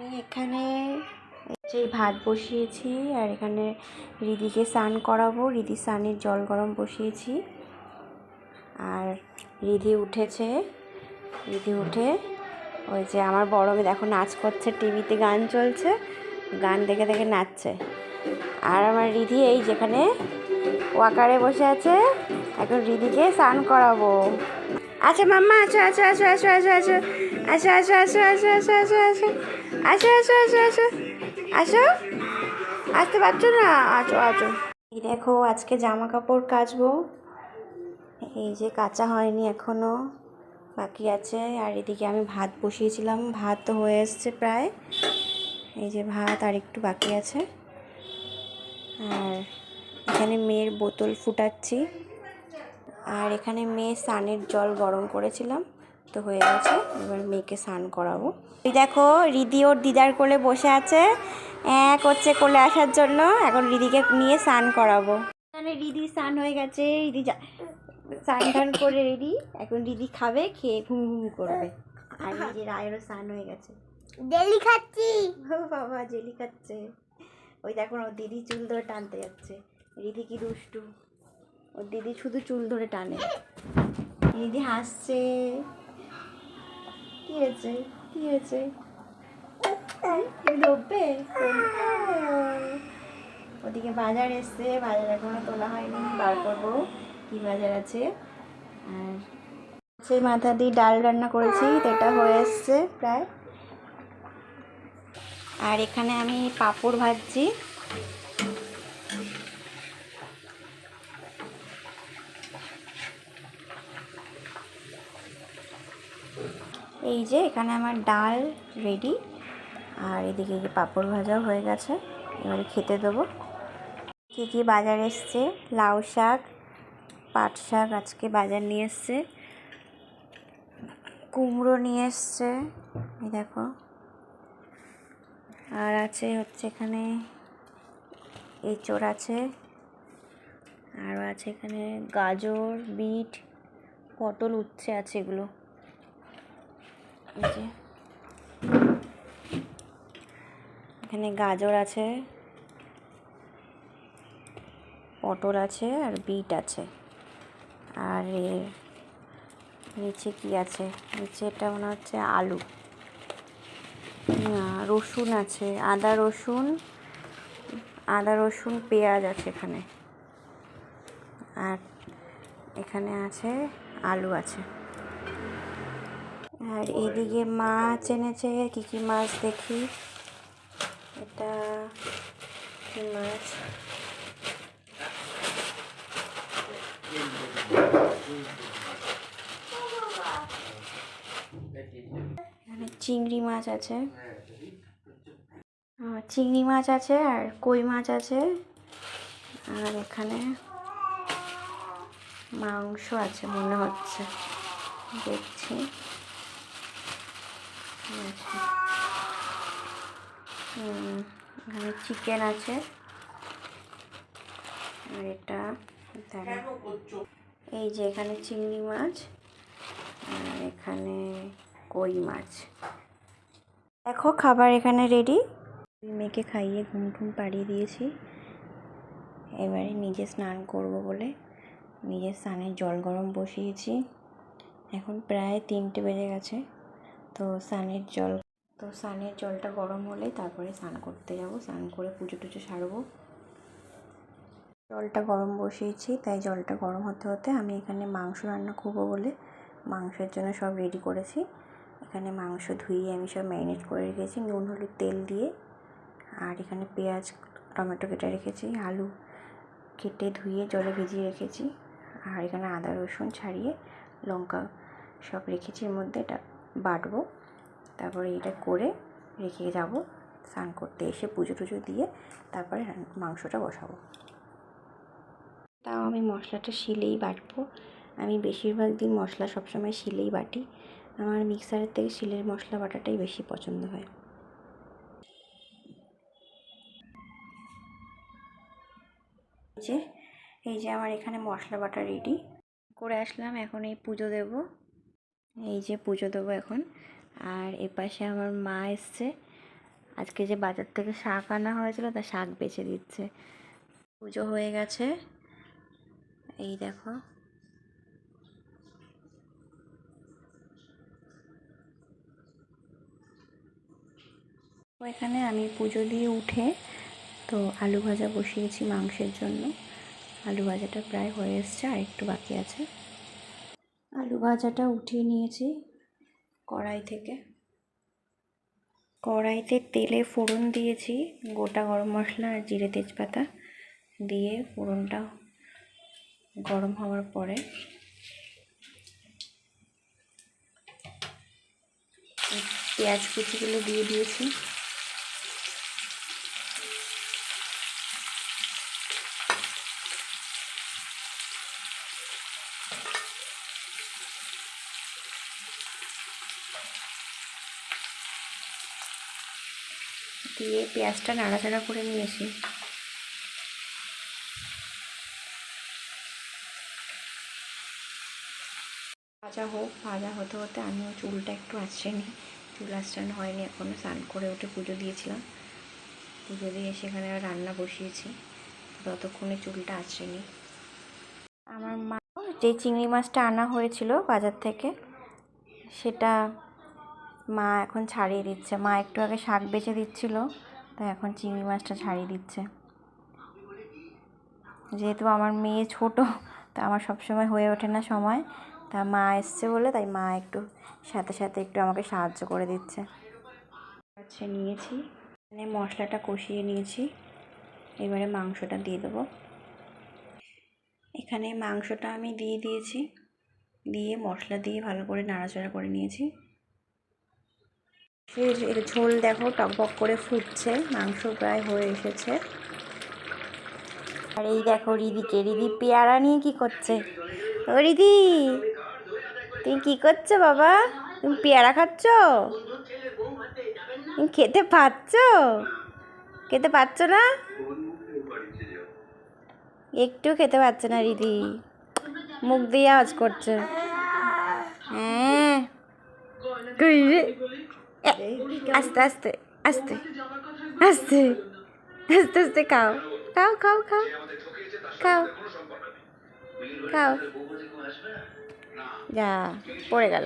আমি এখানে যে ভাত বসিয়েছি আর এখানে রিদিকে স্নান করাবো। রিদি স্নানের জল গরম বসিয়েছি আর রিদি উঠেছে। রিদি উঠে ওই যে আমার বড় মেয়ে দেখো নাচ করছে, টিভিতে গান চলছে, গান দেখে দেখে নাচছে। আর আমার রিদি এই যেখানে ওয়াকারে বসে আছে, এখন রিদিকে স্নান করাবো। আচ্ছা মাম্মা আছো আছো আছো আছো আছো আছো আছো আছো আছো আছো আছো আছো আছো আছো আছো আছো আসো, আসতে পারছো না? আছো আছো। এই দেখো আজকে জামা কাপড় কাচবো, এই যে কাচা হয়নি এখনো, বাকি আছে। আর এদিকে আমি ভাত বসিয়েছিলাম, ভাত তো হয়ে এসছে প্রায়। এই যে ভাত আর একটু বাকি আছে। আর এখানে মেয়ের বোতল ফুটাচ্ছি। আর এখানে মেয়ে স্নানের জল গরম করেছিলাম, তো হয়ে গেছে। এবার মেয়েকে স্নান করাবো। এই দেখো রিদি ওর দিদার কোলে বসে আছে, করছে কোলে আসার জন্য। এখন রিদিকে নিয়ে স্নান করাবো। এখানে রিদি স্নান হয়ে গেছে, রিদি স্নান টান করে রেডি। এখন রিদি খাবে, খেয়ে ঘুম ঘুম করবে। আর নিজের রায়েরও স্নান হয়ে গেছে, জেলি খাচ্ছি। ও বাবা জেলি খাচ্ছে। ওই দেখো ওর দিদি চুল ধরে টানতে যাচ্ছে। রিদি কি দুষ্টু, ওর দিদি শুধু চুল ধরে টানে। দিদি হাসছে। কি হয়েছে, কি হয়েছে? লোভবে। ওদিকে বাজার এসছে, বাজার এখনো তোলা হয়নি, বার করবো কি বাজার আছে। আর সেই মাথা দিয়ে ডাল রান্না করেছি, এটা হয়ে এসছে প্রায়। আর এখানে আমি পাঁপড় ভাজছি। এই যে এখানে আমার ডাল রেডি, আর এদিকে যে পাঁপড় ভাজাও হয়ে গেছে, এবারে খেতে দেবো। কী কী বাজার এসছে, লাউ শাক, পাট শাক আজকে বাজার নিয়ে এসছে, কুমড়ো নিয়ে এসছে, এই দেখো। আর আছে হচ্ছে এখানে এঁচোড় আছে, আরও আছে এখানে গাজর, বিট, পটল, উচ্ছে আছে এগুলো। এই যে এখানে গাজর আছে, পটল আছে আর বিট আছে। আর এর নিচে কি আছে, নিচে এটা মনে হচ্ছে আলু, রসুন আছে, আদা রসুন পেঁয়াজ আছে এখানে। আর এখানে আছে আলু আছে। আর এদিকে মাছ এনেছে, কী কী মাছ দেখি। এটা কি মাছ, এখানে চিংড়ি মাছ আছে, চিংড়ি মাছ আছে আর কই মাছ আছে। আর এখানে মাংস আছে মনে হচ্ছে, দেখছি। এখানে চিকেন আছে। আর এটা এই যে এখানে চিংড়ি মাছ আর এখানে কই মাছ। দেখো খাবার এখানে রেডি। মেয়েকে খাইয়ে ঘুম ঘুম পাড়িয়ে দিয়েছি। এবারে নিজে স্নান করব বলে নিজের স্নানের জল গরম বসিয়েছি। এখন প্রায় 3টে বেজে গেছে। তো স্নানের জলটা গরম হলে তারপরে স্নান করতে যাব। স্নান করে পুজো টুজো সারবো। জলটা গরম বসিয়েছি, তাই জলটা গরম হতে হতে আমি এখানে মাংস রান্না করবো বলে মাংসের জন্য সব রেডি করেছি। এখানে মাংস ধুয়ে আমি সব ম্যারিনেট করে রেখেছি নুন হলুদ তেল দিয়ে। আর এখানে পেঁয়াজ টমেটো কেটে রেখেছি, আলু কেটে ধুয়ে জলে ভিজিয়ে রেখেছি। আর এখানে আদা রসুন ছাড়িয়ে লঙ্কা সব রেখেছি এর মধ্যে। এটা বাটবো, তারপরে এটা করে রেখে যাব। স্নান করতে এসে পুজো টুজো দিয়ে তারপরে মাংসটা বসাবো। তাও আমি মশলাটা শিলেই বাটবো। আমি বেশিরভাগ দিন মশলা সবসময় শিলেই বাটি। আমার মিক্সারের থেকে শিলের মশলা বাটাটাই বেশি পছন্দ হয়। এই যে আমার এখানে মশলা বাটা রেডি করে আসলাম। এখন এই পুজো দেব, এই যে পুজো দেবো এখন। আর এপাশে আমার মা এসছে, আজকে যে বাজার থেকে শাক আনা হয়েছিল তা শাক বেছে দিচ্ছে। পুজো হয়ে গেছে, এই দেখো। এখানে আমি পুজো দিয়ে উঠে তো আলু ভাজা বসিয়েছি মাংসের জন্য। আলু ভাজাটা প্রায় হয়ে এসছে, আর একটু বাকি আছে। আলু ভাজাটা উঠিয়ে নিয়েছি কড়াই থেকে। কড়াইতে তেলে ফোড়ন দিয়েছি, গোটা গরম মশলা আর জিরে তেজপাতা দিয়ে ফোড়নটা গরম হওয়ার পরে পেঁয়াজ কুচিগুলো দিয়ে দিয়েছি। দিয়ে পেঁয়াজটা নাড়াচাড়া করে নিয়েছি। ভাজা হোক, ভাজা হতে হতে আমিও চুলটা একটু আঁচড়ে নিই। চুল আঁচড়ানো হয়নি এখনও, স্নান করে উঠে পুজো দিয়েছিলাম। পুজো দিয়ে সেখানে রান্না বসিয়েছি, ততক্ষণে চুলটা আঁচড়ে নিই। আমার মা যে চিংড়ি মাছটা আনা হয়েছিল বাজার থেকে, সেটা মা এখন ছাড়িয়ে দিচ্ছে। মা একটু আগে শাক বেছে দিচ্ছিল, তাই এখন চিংড়ি মাছটা ছাড়িয়ে দিচ্ছে। যেহেতু আমার মেয়ে ছোট, তা আমার সবসময় হয়ে ওঠে না সময়, তা মা এসছে বলে তাই মা একটু সাথে সাথে একটু আমাকে সাহায্য করে দিচ্ছে। আচ্ছা, নিয়েছি মানে মশলাটা কষিয়ে নিয়েছি, এবারে মাংসটা দিয়ে দেবো। এখানে মাংসটা আমি দিয়ে দিয়েছি, দিয়ে মশলা দিয়ে ভালো করে নাড়াচাড়া করে নিয়েছি। ঝোল দেখো টকবক করে ফুটছে, মাংস প্রায় হয়ে এসেছে। আর এই দেখো রিদিকে, রিদি পেয়ারা নিয়ে কি করছে। ও রিদি, তুমি কি করছো বাবা? তুমি পেয়ারা খাচ্ছ? তুমি খেতে পাচ্ছ? খেতে পাচ্ছ না? একটু খেতে পাচ্ছে না রিদি, মুখ দিয়ে আওয়াজ করছে। হ্যাঁ, আস্তে আস্তে আস্তে আস্তে আস্তে আস্তে খাও খাও খাও খাও খাও খাও। যা পড়ে গেল।